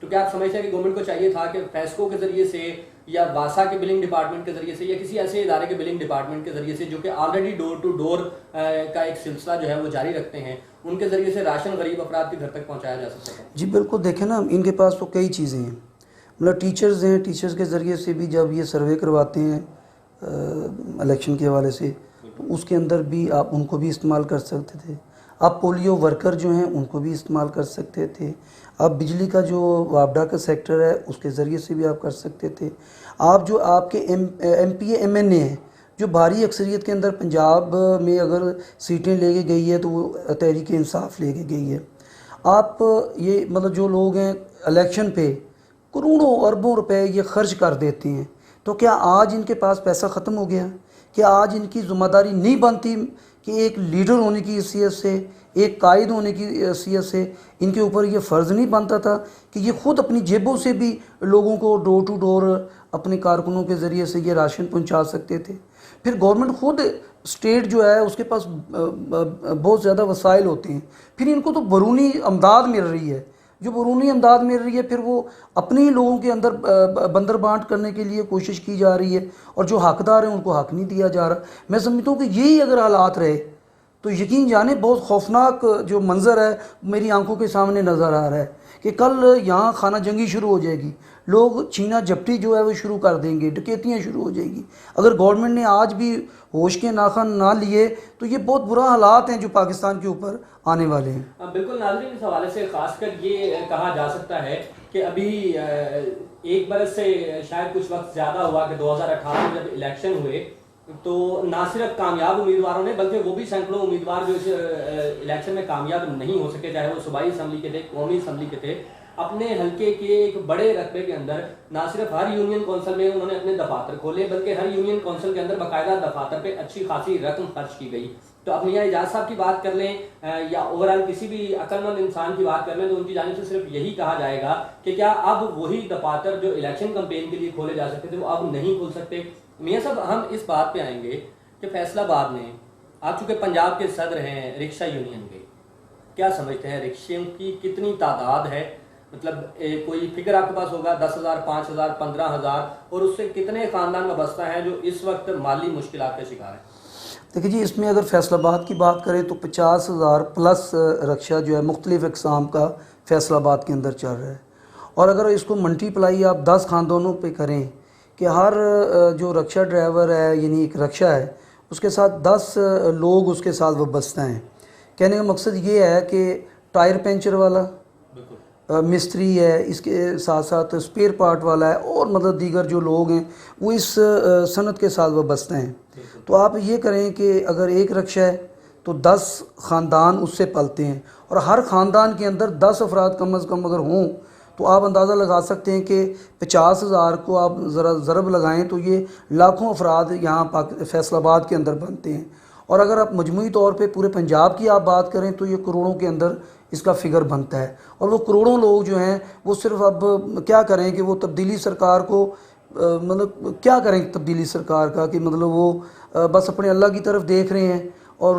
تو کیا آپ سمجھتے ہیں کہ گورنمنٹ کو چاہیے تھا کہ فیسکو کے ذریعے سے یا واسا کے بلنگ ڈپارٹمنٹ کے ذریعے سے یا کسی ایسے ادارے کے بلنگ ڈپارٹمنٹ کے ذریعے سے جو کہ آلریڈی ڈور ٹو ڈور کا ایک سلسلہ جو ہے وہ جاری رکھتے ہیں، ان کے ذریعے سے راشن غریب افراد کے گھر تک پہنچایا جا سکتا ہے؟ جی بالکل، دیکھیں نا ان کے پاس تو کئی چیزیں ہیں، مطلب ٹیچرز ہیں، ٹیچرز کے ذریعے سے بھی جب یہ سروے کرواتے ہیں الیکشن کے حوالے سے تو اس کے اندر بھی آپ ان کو بھی استعمال کر سکتے تھے. آپ پولیو ورکر جو ہیں ان کو بھی استعمال کر سکتے تھے. آپ بجلی کا جو وابڈا کا سیکٹر ہے اس کے ذریعے سے بھی آپ کر سکتے تھے. آپ جو آپ کے M P A M N A ہیں جو بھاری اکثریت کے اندر پنجاب میں اگر سیٹیں لے کے گئی ہے تو وہ تحریک انصاف لے کے گئی ہے. آپ یہ مطلب جو لوگ ہیں الیکشن پہ کروڑوں اربوں روپے یہ خرچ کر دیتے ہیں، تو کیا آج ان کے پاس پیسہ ختم ہو گیا؟ کیا آج ان کی ذمہ داری نہیں بنتی کہ ایک لیڈر ہونے کی حیثیت سے، ایک قائد ہونے کی حیثیت سے ان کے اوپر یہ فرض نہیں بنتا تھا کہ یہ خود اپنی جیبوں سے بھی لوگوں کو ڈور ٹو ڈور اپنے کارکنوں کے ذریعے سے یہ راشن پہنچا سکتے تھے؟ پھر گورنمنٹ خود اسٹیٹ جو ہے اس کے پاس بہت زیادہ وسائل ہوتے ہیں، پھر ان کو تو بیرونی امداد مل رہی ہے. جو بیرونی امداد مل رہی ہے پھر وہ اپنے ہی لوگوں کے اندر بندر بانٹ کرنے کے لیے کوشش کی جا رہی ہے، اور جو حقدار ہیں ان کو حق نہیں دیا جا رہا. میں سمجھتا ہوں کہ یہی اگر حالات رہے تو یقین جانے بہت خوفناک جو منظر ہے میری آنکھوں کے سامنے نظر آ رہا ہے کہ کل یہاں خانہ جنگی شروع ہو جائے گی، لوگ چھینا جھپٹی جو ہے وہ شروع کر دیں گے، ڈکیتیاں شروع ہو جائے گی. اگر گورنمنٹ نے آج بھی ہوش کے ناخن نہ لیے تو یہ بہت برا حالات ہیں جو پاکستان کے اوپر آنے والے ہیں. بالکل ناظرین، اس حوالے سے خاص کر یہ کہا جا سکتا ہے کہ ابھی ایک برس سے شاید کچھ وقت زیادہ ہوا کہ 2018 میں جب الیکشن ہوئے تو نہ صرف کامیاب امیدواروں نے بلکہ وہ بھی سینکڑوں امیدوار جو اس الیکشن میں کامیاب نہیں ہو سکے، چاہے وہ صوبائی اسمبلی کے تھے، قومی اسمبلی کے تھے، اپنے حلقے کے ایک بڑے رقبے کے اندر نہ صرف ہر یونین کونسل میں انہوں نے اپنے دفاتر کھولے بلکہ ہر یونین کونسل کے اندر باقاعدہ دفاتر پہ اچھی خاصی رقم خرچ کی گئی. تو اب میاں اعجاز صاحب کی بات کر لیں یا اوورآل کسی بھی عقل مند انسان کی بات کر لیں تو ان کی جانب سے صرف یہی کہا جائے گا کہ کیا اب وہی دفاتر جو الیکشن کمپین کے لیے کھولے جا سکتے تھے وہ اب نہیں کھل سکتے؟ میاں صاحب، ہم اس بات پہ آئیں گے کہ فیصل آباد میں آپ چونکہ پنجاب کے صدر ہیں رکشہ یونین کے، کیا سمجھتے ہیں رکشوں کی کتنی تعداد ہے؟ مطلب کوئی فگر آپ کے پاس ہوگا 10,000 5,000 15,000، اور اس سے کتنے خاندان وابستہ ہیں جو اس وقت مالی مشکلات کا شکار ہیں؟ دیکھیں جی، اس میں اگر فیصل آباد کی بات کریں تو 50,000 پلس رکشہ جو ہے مختلف اقسام کا فیصل آباد کے اندر چل رہا ہے. اور اگر اس کو ملٹی پلائی آپ 10 خاندانوں پہ کریں کہ ہر جو رکشہ ڈرائیور ہے یعنی ایک رکشہ ہے اس کے ساتھ 10 لوگ اس کے ساتھ وابستہ ہیں. کہنے کا مقصد یہ ہے کہ ٹائر پنچر والا مستری ہے، اس کے ساتھ ساتھ اسپیئر پارٹ والا ہے، اور مطلب دیگر جو لوگ ہیں وہ اس صنعت کے ساتھ وابستہ ہیں. تو آپ یہ کریں کہ اگر ایک رکشہ ہے تو 10 خاندان اس سے پلتے ہیں، اور ہر خاندان کے اندر 10 افراد کم از کم اگر ہوں تو آپ اندازہ لگا سکتے ہیں کہ 50,000 کو آپ ذرا ضرب لگائیں تو یہ لاکھوں افراد یہاں فیصل آباد کے اندر بنتے ہیں. اور اگر آپ مجموعی طور پہ پورے پنجاب کی آپ بات کریں تو یہ کروڑوں کے اندر اس کا فگر بنتا ہے. اور وہ کروڑوں لوگ جو ہیں وہ صرف اب کیا کریں کہ وہ تبدیلی سرکار کو مطلب کیا کریں تبدیلی سرکار کا کہ مطلب وہ بس اپنے اللہ کی طرف دیکھ رہے ہیں اور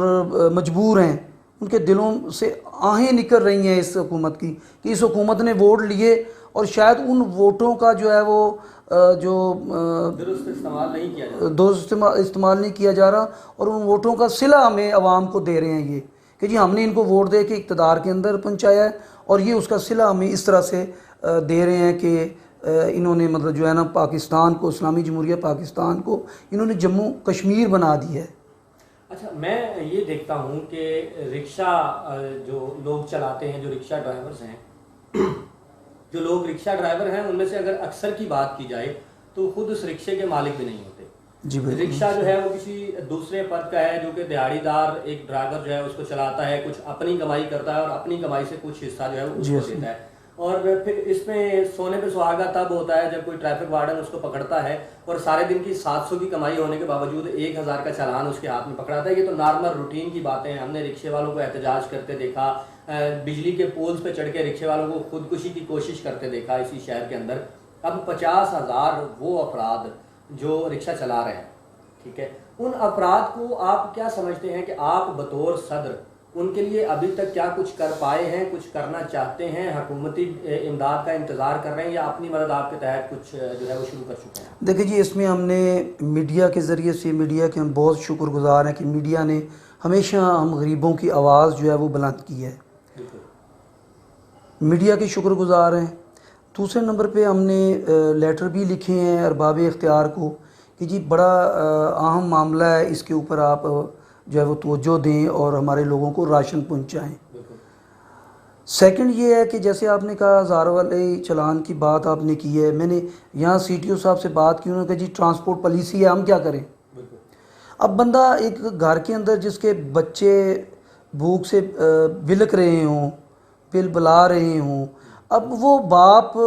مجبور ہیں. ان کے دلوں سے آہیں نکل رہی ہیں اس حکومت کی کہ اس حکومت نے ووٹ لیے اور شاید ان ووٹوں کا جو ہے وہ جو درست استعمال نہیں کیا جا رہا، اور ان ووٹوں کا صلہ ہمیں عوام کو دے رہے ہیں یہ کہ جی ہم نے ان کو ووٹ دے کے اقتدار کے اندر پہنچایا ہے، اور یہ اس کا صلہ ہمیں اس طرح سے دے رہے ہیں کہ انہوں نے مطلب جو ہے نا پاکستان کو، اسلامی جمہوریہ پاکستان کو انہوں نے جموں کشمیر بنا دیا ہے. اچھا، میں یہ دیکھتا ہوں کہ رکشہ جو لوگ چلاتے ہیں، جو رکشہ ڈرائیورز ہیں، جو لوگ رکشہ ڈرائیور ہیں ان میں سے اگر اکثر کی بات کی جائے تو خود اس رکشے کے مالک بھی نہیں ہوتے. جی بالکل. رکشہ جو ہے وہ کسی دوسرے فرد کا ہے جو کہ دیہڑی دار ایک ڈرائیور جو ہے اس کو چلاتا ہے، کچھ اپنی کمائی کرتا ہے اور اپنی کمائی سے کچھ حصہ جو ہے وہ اس کو دیتا ہے. اور پھر اس میں سونے پہ سہاگا تب ہوتا ہے جب کوئی ٹریفک وارڈن اس کو پکڑتا ہے اور سارے دن کی 700 کی کمائی ہونے کے باوجود 1,000 کا چالان اس کے ہاتھ میں پکڑاتا ہے. یہ تو نارمل روٹین کی باتیں ہیں. ہم نے رکشے والوں کو احتجاج کرتے دیکھا، بجلی کے پولز پہ چڑھ کے رکشے والوں کو خودکشی کی کوشش کرتے دیکھا اسی شہر کے اندر. اب 50,000 وہ افراد جو رکشہ چلا رہے ہیں، ٹھیک ہے، ان افراد کو آپ کیا سمجھتے ہیں کہ آپ بطور صدر ان کے لیے ابھی تک کیا کچھ کر پائے ہیں, کچھ کرنا چاہتے ہیں, حکومتی امداد کا انتظار کر رہے ہیں, یا اپنی مدد آپ کے تحت کچھ جو ہے وہ شروع کر چکے ہیں؟ دیکھیں جی, اس میں ہم نے میڈیا کے ذریعے سے, میڈیا کے ہم بہت شکر گزار ہیں کہ میڈیا نے ہمیشہ ہم غریبوں کی آواز جو ہے وہ بلند کی ہے. میڈیا کے شکر گزار ہیں. دوسرے نمبر پہ ہم نے لیٹر بھی لکھے ہیں ارباب اختیار کو کہ جی بڑا اہم معاملہ ہے, اس کے اوپر آپ جو ہے وہ توجہ دیں اور ہمارے لوگوں کو راشن پہنچائیں. سیکنڈ یہ ہے کہ جیسے آپ نے کہا ہزار والے چلان کی بات آپ نے کی ہے, میں نے یہاں سی ٹی او صاحب سے بات کی, انہوں نے کہا جی ٹرانسپورٹ پالیسی ہے, ہم کیا کریں. اب بندہ ایک گھر کے اندر جس کے بچے بھوک سے بلک رہے ہوں, بل بلا رہے ہوں, اب وہ باپ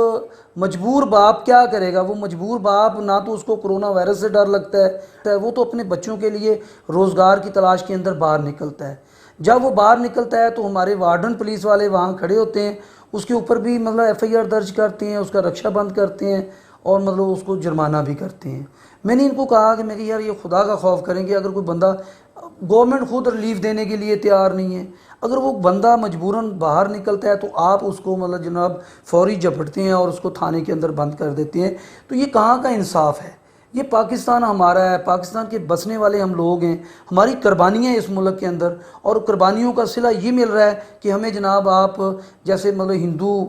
مجبور باپ کیا کرے گا. وہ مجبور باپ نہ تو اس کو کرونا وائرس سے ڈر لگتا ہے, وہ تو اپنے بچوں کے لیے روزگار کی تلاش کے اندر باہر نکلتا ہے. جب وہ باہر نکلتا ہے تو ہمارے وارڈن پولیس والے وہاں کھڑے ہوتے ہیں, اس کے اوپر بھی مطلب ایف آئی آر درج کرتے ہیں, اس کا رکشہ بند کرتے ہیں اور مطلب اس کو جرمانہ بھی کرتے ہیں. میں نے ان کو کہا کہ میں کہ یار یہ خدا کا خوف کریں کہ اگر کوئی بندہ, گورنمنٹ خود ریلیف دینے کے لیے تیار نہیں ہے, اگر وہ بندہ مجبوراً باہر نکلتا ہے تو آپ اس کو مطلب جناب فوری جھپٹتے ہیں اور اس کو تھانے کے اندر بند کر دیتے ہیں. تو یہ کہاں کا انصاف ہے. یہ پاکستان ہمارا ہے, پاکستان کے بسنے والے ہم لوگ ہیں, ہماری قربانیاں اس ملک کے اندر, اور قربانیوں کا صلہ یہ مل رہا ہے کہ ہمیں جناب آپ جیسے مطلب ہندو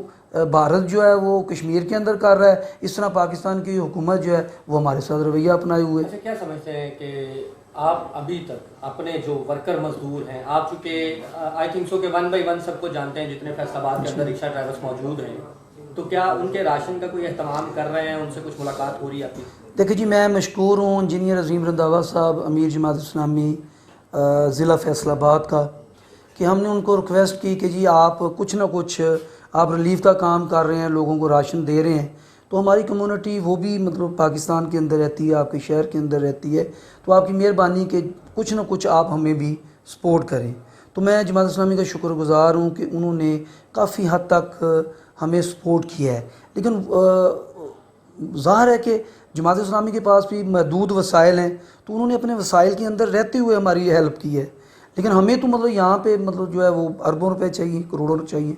بھارت جو ہے وہ کشمیر کے اندر کر رہا ہے, اس طرح پاکستان کی حکومت جو ہے وہ ہمارے ساتھ رویہ اپنائے ہوئے. اچھا, کیا سمجھتے ہیں کہ آپ ابھی تک اپنے جو ورکر مزدور ہیں, آپ چونکہ آئی تھنک سو کہ 1 بائی 1 سب کو جانتے ہیں جتنے فیصل آباد کے اندر رکشہ ڈرائیورس موجود ہیں, تو کیا ان کے راشن کا کوئی اہتمام کر رہے ہیں, ان سے کچھ ملاقات ہو رہی ہے آپ کی؟ دیکھیں جی, میں مشکور ہوں انجینئر عظیم رنداوا صاحب, امیر جماعت اسلامی ضلع فیصل آباد کا, کہ ہم نے ان کو ریکویسٹ کی کہ جی آپ کچھ نہ کچھ آپ ریلیف کا کام کر رہے ہیں, لوگوں کو راشن دے رہے ہیں, تو ہماری کمیونٹی وہ بھی مطلب پاکستان کے اندر رہتی ہے, آپ کے شہر کے اندر رہتی ہے, تو آپ کی مہربانی کہ کچھ نہ کچھ آپ ہمیں بھی سپورٹ کریں. تو میں جماعت اسلامی کا شکر گزار ہوں کہ انہوں نے کافی حد تک ہمیں سپورٹ کیا ہے. لیکن ظاہر ہے کہ جماعت اسلامی کے پاس بھی محدود وسائل ہیں, تو انہوں نے اپنے وسائل کے اندر رہتے ہوئے ہماری ہیلپ کی ہے, لیکن ہمیں تو مطلب یہاں پہ مطلب جو ہے وہ اربوں روپے چاہیے, کروڑوں چاہیے.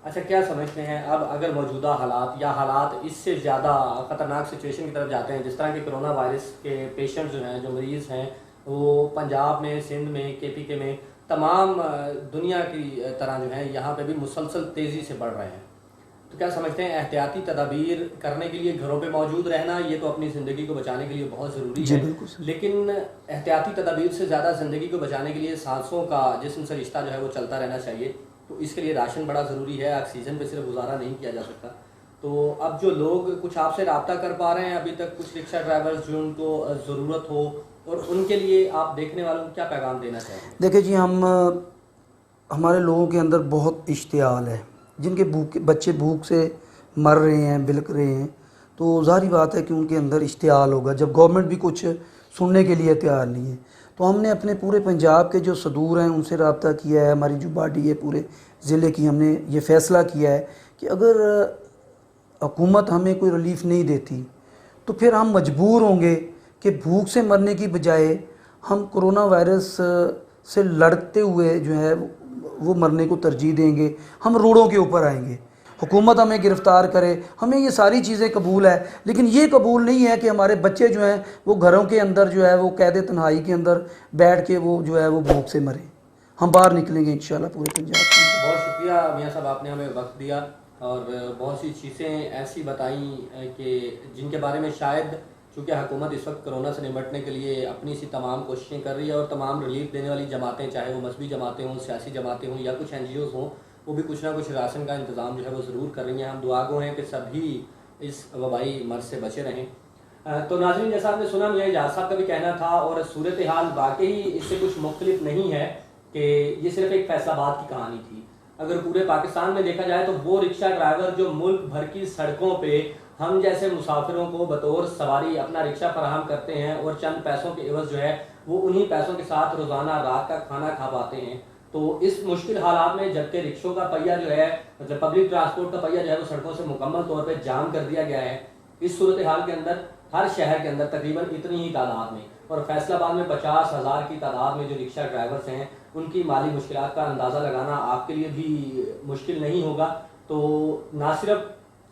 اچھا, کیا سمجھتے ہیں اب اگر موجودہ حالات یا حالات اس سے زیادہ خطرناک سچویشن کی طرف جاتے ہیں, جس طرح کہ کرونا وائرس کے پیشنٹ جو ہیں, جو مریض ہیں, وہ پنجاب میں, سندھ میں, کے پی کے میں, تمام دنیا کی طرح جو ہیں یہاں پہ بھی مسلسل تیزی سے بڑھ رہے ہیں, تو کیا سمجھتے ہیں احتیاطی تدابیر کرنے کے لیے گھروں پہ موجود رہنا یہ تو اپنی زندگی کو بچانے کے لیے بہت ضروری ہے, لیکن احتیاطی تدابیر سے زیادہ زندگی کو بچانے کے لیے سانسوں کا جسم سے رشتہ جو ہے وہ چلتا رہنا چاہیے, تو اس کے لیے راشن بڑا ضروری ہے, آکسیجن پہ صرف گزارا نہیں کیا جا سکتا. تو اب جو لوگ کچھ آپ سے رابطہ کر پا رہے ہیں ابھی تک, کچھ رکشہ ڈرائیورز جو ان کو ضرورت ہو, اور ان کے لیے آپ دیکھنے والوں کو کیا پیغام دینا چاہیں گے؟ دیکھیں جی, ہمارے لوگوں کے اندر بہت اشتعال ہے, جن کے بچے بھوک سے مر رہے ہیں, بلک رہے ہیں, تو ظاہری بات ہے کہ ان کے اندر اشتعال ہوگا جب گورنمنٹ بھی کچھ سننے کے لیے تیار نہیں ہے. تو ہم نے اپنے پورے پنجاب کے جو صدور ہیں ان سے رابطہ کیا ہے, ہماری جو باڈی ہے پورے ضلع کی, ہم نے یہ فیصلہ کیا ہے کہ اگر حکومت ہمیں کوئی ریلیف نہیں دیتی تو پھر ہم مجبور ہوں گے کہ بھوک سے مرنے کی بجائے ہم کرونا وائرس سے لڑتے ہوئے جو ہے وہ مرنے کو ترجیح دیں گے, ہم روڈوں کے اوپر آئیں گے, حکومت ہمیں گرفتار کرے, ہمیں یہ ساری چیزیں قبول ہے, لیکن یہ قبول نہیں ہے کہ ہمارے بچے جو ہیں وہ گھروں کے اندر جو ہے وہ قید تنہائی کے اندر بیٹھ کے وہ جو ہے وہ بھوک سے مریں. ہم باہر نکلیں گے انشاءاللہ پورے پنجاب کے اندر. بہت شکریہ میاں صاحب, آپ نے ہمیں وقت دیا اور بہت سی چیزیں ایسی بتائیں کہ جن کے بارے میں شاید چونکہ حکومت اس وقت کرونا سے نمٹنے کے لیے اپنی سی تمام کوششیں کر رہی ہے, اور تمام ریلیف دینے والی جماعتیں, چاہے وہ مذہبی جماعتیں ہوں, سیاسی جماعتیں ہوں, یا کچھ NGOs ہوں, وہ بھی کچھ نہ کچھ راشن کا انتظام جو ہے وہ ضرور کر رہی ہیں. ہم دعا گو ہیں کہ سبھی اس وبائی مرض سے بچے رہیں. تو ناظرین, جیسا آپ نے سنا, میاں اجاز صاحب کا بھی کہنا تھا, اور صورتحال واقعی اس سے کچھ مختلف نہیں ہے کہ یہ صرف ایک فیصل آباد کی کہانی تھی. اگر پورے پاکستان میں دیکھا جائے تو وہ رکشہ ڈرائیور جو ملک بھر کی سڑکوں پہ ہم جیسے مسافروں کو بطور سواری اپنا رکشہ فراہم کرتے ہیں, اور چند پیسوں کے عوض جو ہے وہ انہی پیسوں کے ساتھ روزانہ رات کا کھانا کھا پاتے ہیں, تو اس مشکل حالات میں جبکہ رکشوں کا پہیہ جو ہے, مطلب پبلک ٹرانسپورٹ کا پہیہ جو ہے وہ سڑکوں سے مکمل طور پہ جام کر دیا گیا ہے, اس صورتحال کے اندر ہر شہر کے اندر تقریباً اتنی ہی تعداد میں, اور فیصل آباد میں 50,000 کی تعداد میں جو رکشہ ڈرائیورز ہیں ان کی مالی مشکلات کا اندازہ لگانا آپ کے لیے بھی مشکل نہیں ہوگا. تو نہ صرف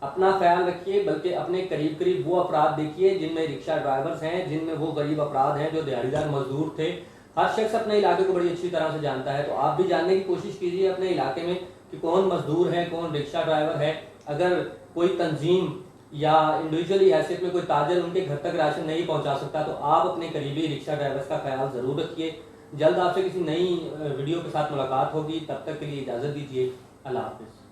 اپنا خیال رکھیے بلکہ اپنے قریب قریب وہ افراد دیکھیے جن میں رکشہ ڈرائیورز ہیں, جن میں وہ غریب افراد ہیں جو دیہڑی دار مزدور تھے. ہر شخص اپنے علاقے کو بڑی اچھی طرح سے جانتا ہے, تو آپ بھی جاننے کی کوشش کیجیے اپنے علاقے میں کہ کون مزدور ہے, کون رکشہ ڈرائیور ہے. اگر کوئی تنظیم یا انڈیویجولی حیثیت میں کوئی تاجر ان کے گھر تک راشن نہیں پہنچا سکتا تو آپ اپنے قریبی رکشہ ڈرائیورز کا خیال ضرور رکھیے. جلد آپ سے کسی نئی ویڈیو کے ساتھ ملاقات ہوگی, تب تک کے لیے اجازت دیجیے. اللہ حافظ.